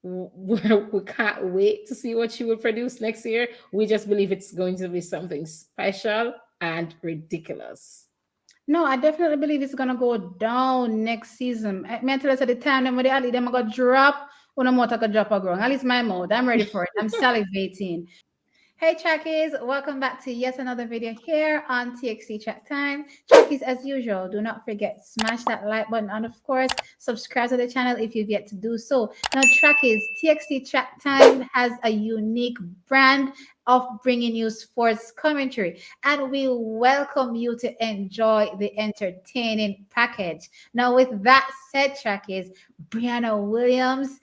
We can't wait to see what she will produce next year. We just believe it's going to be something special and ridiculous. No, I definitely believe it's gonna go down next season. Me tell us at the time them when they them gonna drop. When I'm gonna drop a ground. At least my mouth. I'm ready for it. I'm salivating. Hey Trackies, welcome back to yet another video here on TXT Track Time. Trackies, as usual, do not forget smash that like button and of course subscribe to the channel if you've yet to do so. Now Trackies, TXT Track Time has a unique brand of bringing you sports commentary and we welcome you to enjoy the entertaining package. Now with that said Trackies, Briana Williams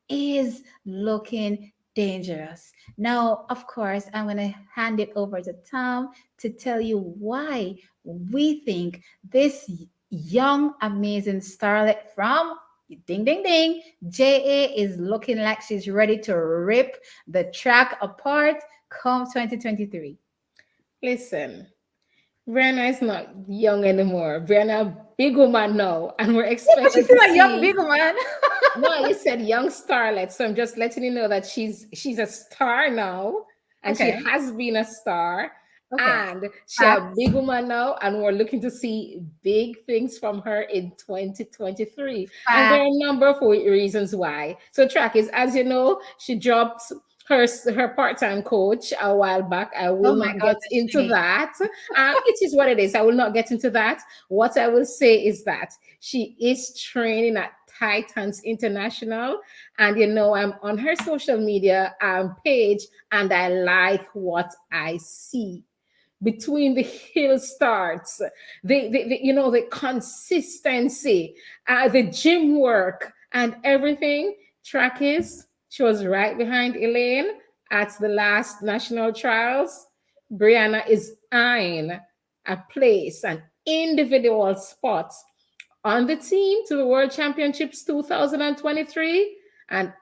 is looking dangerous. Now, of course, I'm going to hand it over to Tom to tell you why we think this young, amazing starlet from ding, ding, ding, JA is looking like she's ready to rip the track apart come 2023. Listen, Brianna is not young anymore. Brianna, a big woman now, and we're But she's expecting still to a young, see. big man. No, you said young starlet, so I'm just letting you know that she's a star now, and she Okay. has been a star, Okay. and she's a Facts. big woman now, and we're looking to see big things from her in 2023. And there are Facts. a number of reasons why. So, track is, as you know, she dropped her part-time coach a while back. I will Oh my not God, get the into shade. that. It is what it is. I will not get into that. What I will say is that she is training at Titans International, and I'm on her social media page, and I like what I see between the hill starts, the consistency, the gym work, and everything. Track is, she was right behind Elaine at the last national trials. Brianna is eyeing a place, an individual spot on the team to the World Championships 2023. And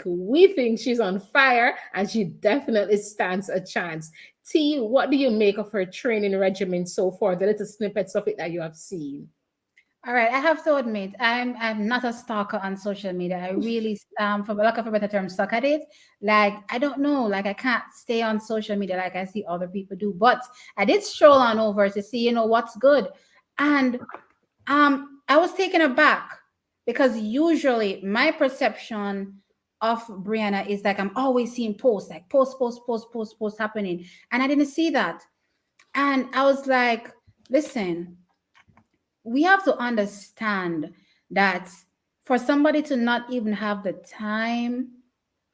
we think she's on fire and she definitely stands a chance. T, what do you make of her training regimen so far, the little snippets of it that you have seen? All right, I have to admit, I'm not a stalker on social media. I really, for lack of a better term, suck at it. Like I don't know, like I can't stay on social media like I see other people do. But I did stroll on over to see, what's good, and I was taken aback because usually my perception of Brianna is like I'm always seeing posts, like post happening, and I didn't see that, and I was like, listen, we have to understand that for somebody to not even have the time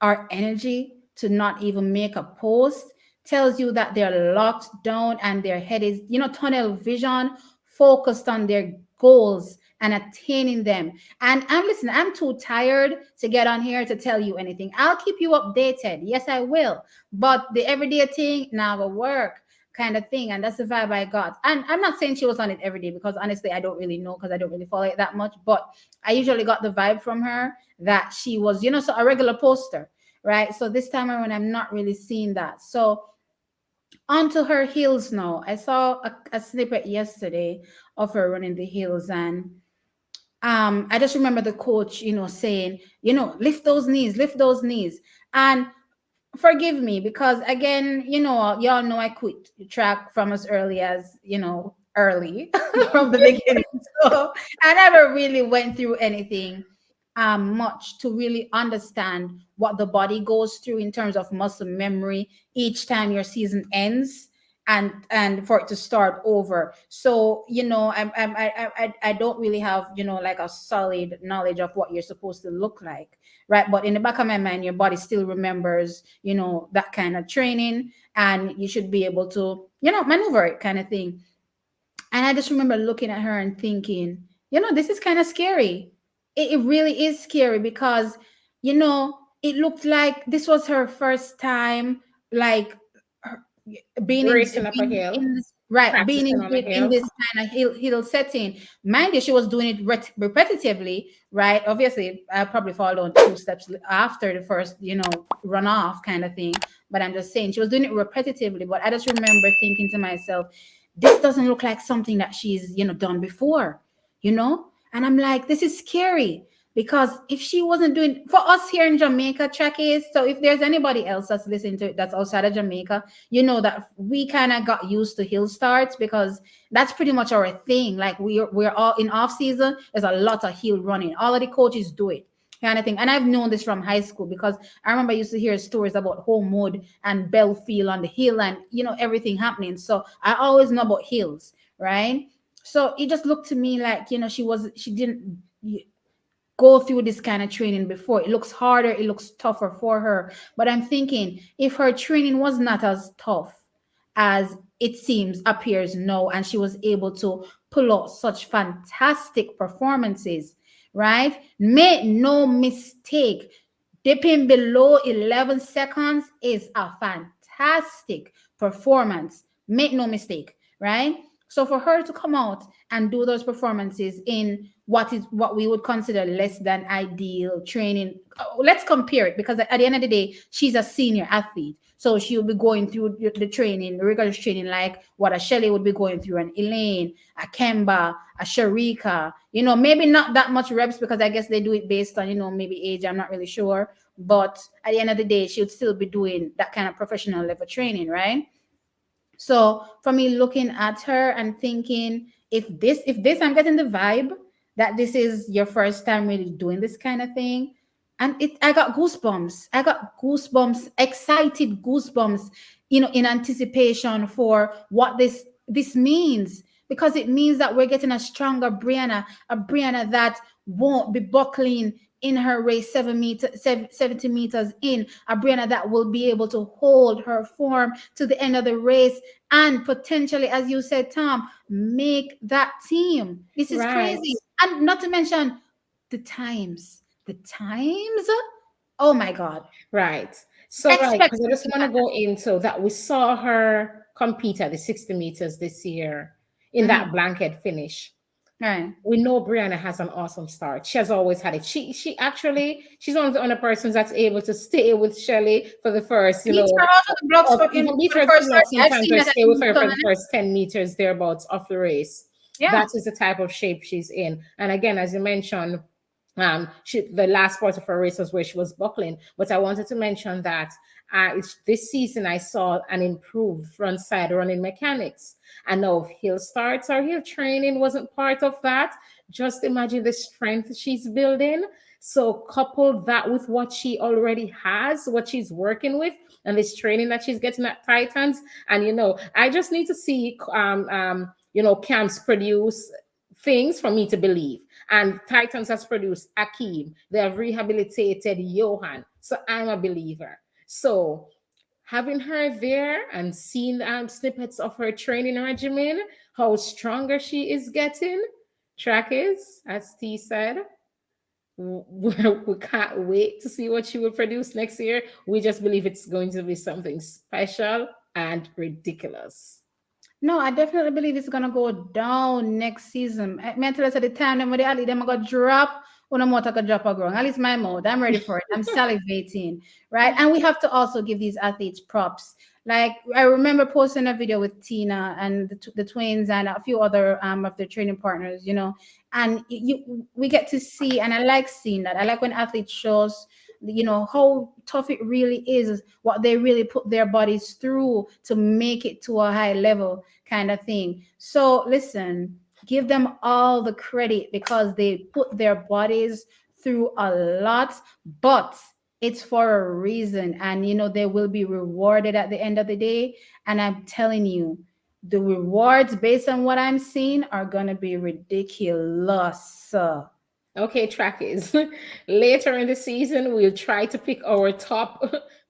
or energy to not even make a post tells you that they're locked down and their head is, tunnel vision, focused on their goals and attaining them. And I'm too tired to get on here to tell you anything. I'll keep you updated. Yes, I will. But the everyday thing now will work kind of thing. And that's the vibe I got. And I'm not saying she was on it every day because honestly, I don't really know because I don't really follow it that much. But I usually got the vibe from her that she was, so a regular poster, right? So this time around, I'm not really seeing that. So onto her heels now. I saw a snippet yesterday of her running the hills, and I just remember the coach, saying, lift those knees. And forgive me because again, y'all know I quit track from as early as, early from the beginning. So I never really went through anything much to really understand what the body goes through in terms of muscle memory each time your season ends and for it to start over. So I don't really have like a solid knowledge of what you're supposed to look like, right? But in the back of my mind, your body still remembers that kind of training, and you should be able to maneuver it, kind of thing. And I just remember looking at her and thinking, this is kind of scary. It really is scary because, it looked like this was her first time, like her- Racing up a being hill, in this, right, being practicing on a in hill. this kind of hill setting. Mind you, she was doing it repetitively, right? Obviously, I probably fall down two steps after the first, run off kind of thing. But I'm just saying she was doing it repetitively. But I just remember thinking to myself, this doesn't look like something that she's done before, and I'm like, this is scary. Because if she wasn't doing for us here in Jamaica, check is so if there's anybody else that's listening to it that's outside of Jamaica, you know that we kind of got used to hill starts because that's pretty much our thing. Like we're all in off season, there's a lot of hill running. All of the coaches do it. Kind of thing. And I've known this from high school because I remember I used to hear stories about Homewood and Belfield on the hill and everything happening. So I always know about hills, right? So it just looked to me like, she didn't go through this kind of training before. It looks harder, it looks tougher for her. But I'm thinking if her training was not as tough as it appears now, and she was able to pull out such fantastic performances, right? Make no mistake, dipping below 11 seconds is a fantastic performance. Make no mistake, right? So for her to come out and do those performances in what we would consider less than ideal training, let's compare it, because at the end of the day, she's a senior athlete. So she'll be going through the training, the rigorous training, like what a Shelly would be going through, an Elaine, a Kemba, a Sharika, maybe not that much reps because I guess they do it based on, maybe age. I'm not really sure. But at the end of the day, she would still be doing that kind of professional level training, right? So for me, looking at her and thinking, if this, I'm getting the vibe that this is your first time really doing this kind of thing. And I got goosebumps. I got goosebumps, excited goosebumps, in anticipation for what this means. Because it means that we're getting a stronger Briana, a Briana that won't be buckling in her race 70 meters in, a Briana that will be able to hold her form to the end of the race and potentially, as you said, Tom, make that team. This is Right. crazy. And not to mention the times. The times? Oh my God. Right. So, right, Expect because I just want to go into that. We saw her compete at the 60 meters this year in that blanket finish. Right. We know Brianna has an awesome start. She has always had it. She's one of the only persons that's able to stay with Shelly for the first, Beat her out of the blocks or even beat for her the at the first block 30. I've sometimes, seen or that at stay with her for Wimbledon. the first 10 meters thereabouts of the race. Yeah. That is the type of shape she's in. And again, as you mentioned, the last part of her race was where she was buckling. But I wanted to mention that this season I saw an improved front side running mechanics. I know if hill starts or hill training wasn't part of that. Just imagine the strength she's building. So couple that with what she already has, what she's working with, and this training that she's getting at Titans. And I just need to see camps produce things for me to believe. And Titans has produced Akeem. They have rehabilitated Johan. So I'm a believer. So having her there and seeing snippets of her training regimen, how stronger she is getting, track is, as T said, we can't wait to see what she will produce next year. We just believe it's going to be something special and ridiculous. No, I definitely believe it's gonna go down next season. I mean, tell us at the time them when they ali them gonna drop when I'm gonna drop a ground. At least my mouth. I'm ready for it. I'm salivating, right? And we have to also give these athletes props. Like I remember posting a video with Tina and the twins and a few other of their training partners, and we get to see, and I like seeing that. I like when athletes shows how tough it really is, what they really put their bodies through to make it to a high level kind of thing. So listen, give them all the credit because they put their bodies through a lot, but it's for a reason, and they will be rewarded at the end of the day. And I'm telling you, the rewards based on what I'm seeing are gonna be ridiculous. Okay, trackies. Later in the season, we'll try to pick our top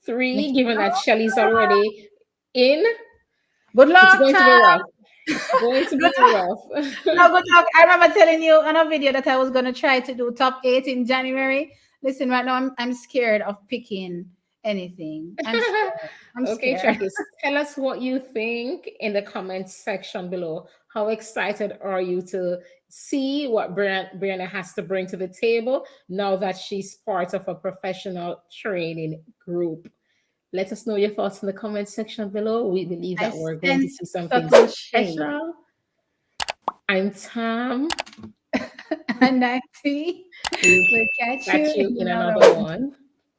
three, given that Shelly's already in. Good It's luck, going to be Tom. rough. Going to be Good luck. rough. No, good luck. I remember telling you on a video that I was gonna try to do top 8 in January. Listen, right now I'm scared of picking anything. I'm scared. I'm Okay, scared. trackies. Tell us what you think in the comments section below. How excited are you to see what Brianna has to bring to the table now that she's part of a professional training group? Let us know your thoughts in the comment section below. We believe I that we're going to sense see something subtle shade. special. I'm Tam. And 90. We'll We'll catch you catch you in in another another one. one.